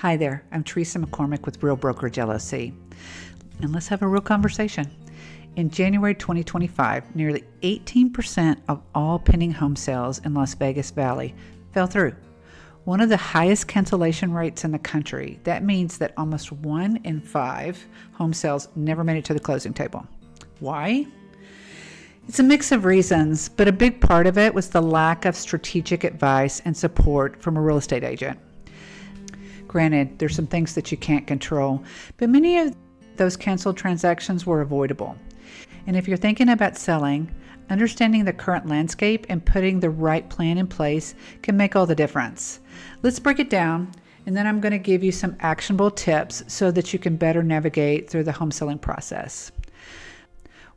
Hi there, I'm Teresa McCormick with Real Brokerage LLC, and let's have a real conversation. In January 2025, nearly 18% of all pending home sales in Las Vegas Valley fell through. One of the highest cancellation rates in the country. That means that almost 1 in 5 home sales never made it to the closing table. Why? It's a mix of reasons, but a big part of it was the lack of strategic advice and support from a real estate agent. Granted, there's some things that you can't control, but many of those canceled transactions were avoidable. And if you're thinking about selling, understanding the current landscape and putting the right plan in place can make all the difference. Let's break it down, and then I'm going to give you some actionable tips so that you can better navigate through the home selling process.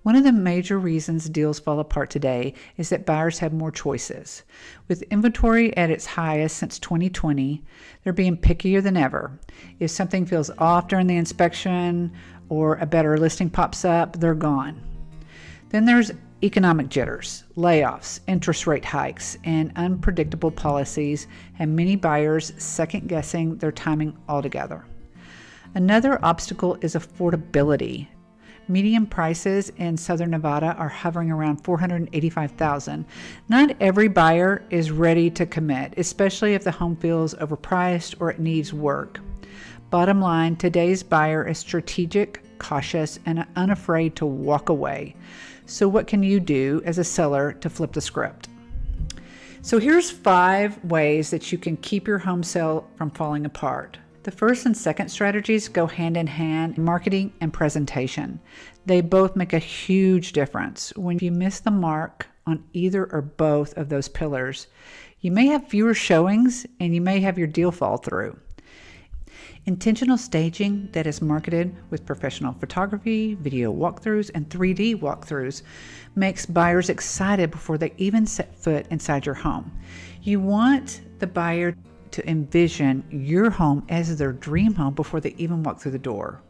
One of the major reasons deals fall apart today is that buyers have more choices. With inventory at its highest since 2020, they're being pickier than ever. If something feels off during the inspection or a better listing pops up, they're gone. Then there's economic jitters, layoffs, interest rate hikes, and unpredictable policies, and many buyers second-guessing their timing altogether. Another obstacle is affordability. Median prices in Southern Nevada are hovering around $485,000. Not every buyer is ready to commit, especially if the home feels overpriced or it needs work. Bottom line, today's buyer is strategic, cautious, and unafraid to walk away. So what can you do as a seller to flip the script? So here's 5 ways that you can keep your home sale from falling apart. The first and second strategies go hand in hand, marketing and presentation. They both make a huge difference. When you miss the mark on either or both of those pillars, you may have fewer showings and you may have your deal fall through. Intentional staging that is marketed with professional photography, video walkthroughs, and 3D walkthroughs makes buyers excited before they even set foot inside your home. You want the buyer to envision your home as their dream home before they even walk through the door.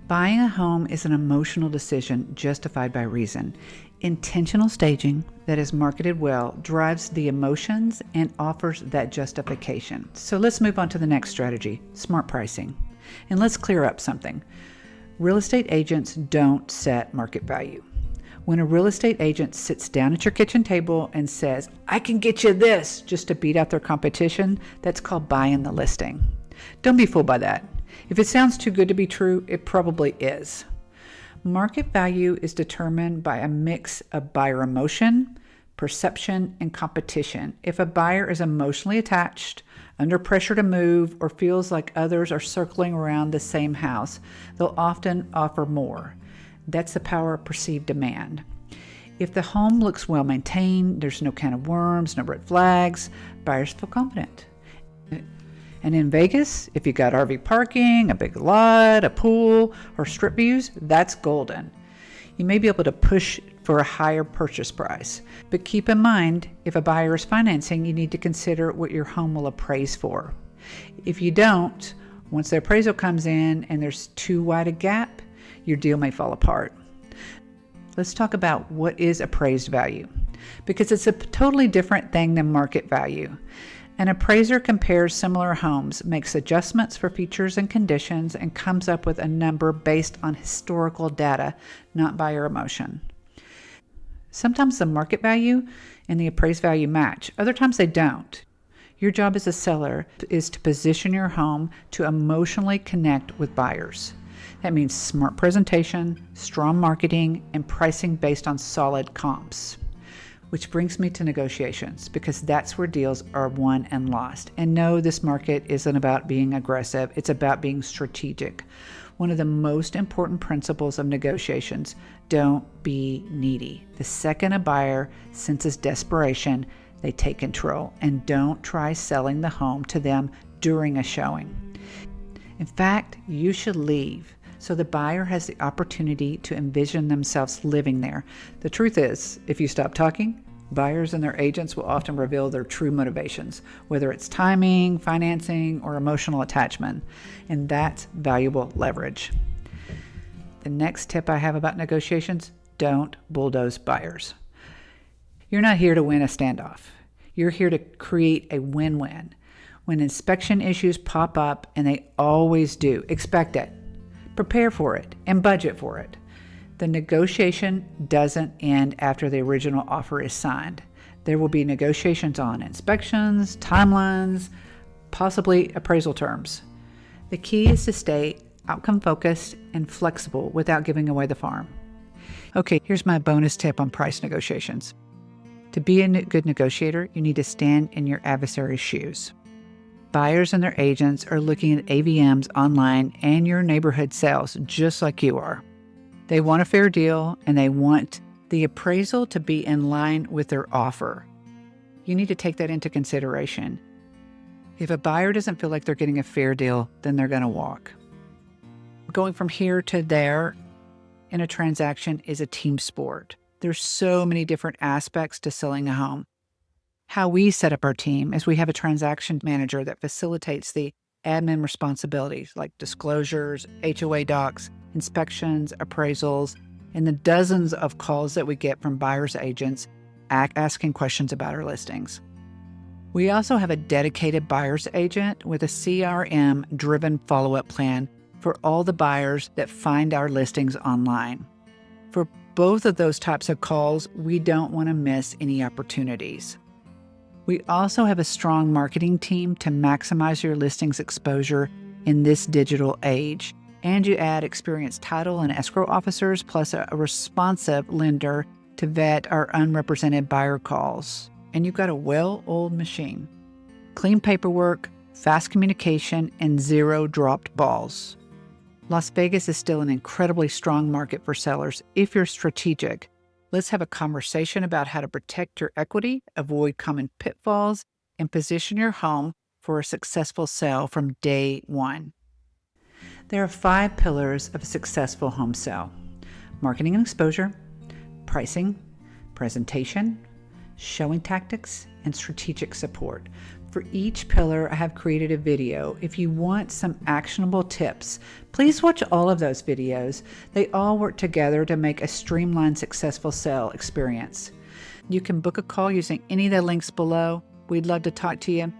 Buying a home is an emotional decision justified by reason. Intentional staging that is marketed well drives the emotions and offers that justification. So let's move on to the next strategy, smart pricing. And let's clear up something. Real estate agents don't set market value. When a real estate agent sits down at your kitchen table and says, "I can get you this," just to beat out their competition, that's called buying the listing. Don't be fooled by that. If it sounds too good to be true, it probably is. Market value is determined by a mix of buyer emotion, perception, and competition. If a buyer is emotionally attached, under pressure to move, or feels like others are circling around the same house, they'll often offer more. That's the power of perceived demand. If the home looks well maintained, there's no can of worms, no red flags, buyers feel confident. And in Vegas, if you got RV parking, a big lot, a pool, or strip views, that's golden. You may be able to push for a higher purchase price. But keep in mind, if a buyer is financing, you need to consider what your home will appraise for. If you don't, once the appraisal comes in and there's too wide a gap, your deal may fall apart. Let's talk about what is appraised value, because it's a totally different thing than market value. An appraiser compares similar homes, makes adjustments for features and conditions, and comes up with a number based on historical data, not buyer emotion. Sometimes the market value and the appraised value match. Other times they don't. Your job as a seller is to position your home to emotionally connect with buyers. That means smart presentation, strong marketing, and pricing based on solid comps. Which brings me to negotiations, because that's where deals are won and lost. And no, this market isn't about being aggressive. It's about being strategic. One of the most important principles of negotiations, don't be needy. The second a buyer senses desperation, they take control, and don't try selling the home to them during a showing. In fact, you should leave so the buyer has the opportunity to envision themselves living there. The truth is, if you stop talking, buyers and their agents will often reveal their true motivations, whether it's timing, financing, or emotional attachment, and that's valuable leverage. The next tip I have about negotiations, don't bulldoze buyers. You're not here to win a standoff. You're here to create a win-win. When inspection issues pop up, and they always do, expect it, prepare for it, and budget for it. The negotiation doesn't end after the original offer is signed. There will be negotiations on inspections, timelines, possibly appraisal terms. The key is to stay outcome focused and flexible without giving away the farm. Okay, here's my bonus tip on price negotiations. To be a good negotiator, you need to stand in your adversary's shoes. Buyers and their agents are looking at AVMs online and your neighborhood sales just like you are. They want a fair deal, and they want the appraisal to be in line with their offer. You need to take that into consideration. If a buyer doesn't feel like they're getting a fair deal, then they're going to walk. Going from here to there in a transaction is a team sport. There's so many different aspects to selling a home. How we set up our team is we have a transaction manager that facilitates the admin responsibilities like disclosures, HOA docs, inspections, appraisals, and the dozens of calls that we get from buyers' agents asking questions about our listings. We also have a dedicated buyer's agent with a CRM-driven follow-up plan for all the buyers that find our listings online. For both of those types of calls, we don't want to miss any opportunities. We also have a strong marketing team to maximize your listings exposure in this digital age. And you add experienced title and escrow officers, plus a responsive lender to vet our unrepresented buyer calls. And you've got a well-oiled machine. Clean paperwork, fast communication, and zero dropped balls. Las Vegas is still an incredibly strong market for sellers if you're strategic. Let's have a conversation about how to protect your equity, avoid common pitfalls, and position your home for a successful sale from day one. There are 5 pillars of a successful home sale: marketing and exposure, pricing, presentation, showing tactics, and strategic support. For each pillar, I have created a video. If you want some actionable tips, please watch all of those videos. They all work together to make a streamlined, successful sale experience. You can book a call using any of the links below. We'd love to talk to you.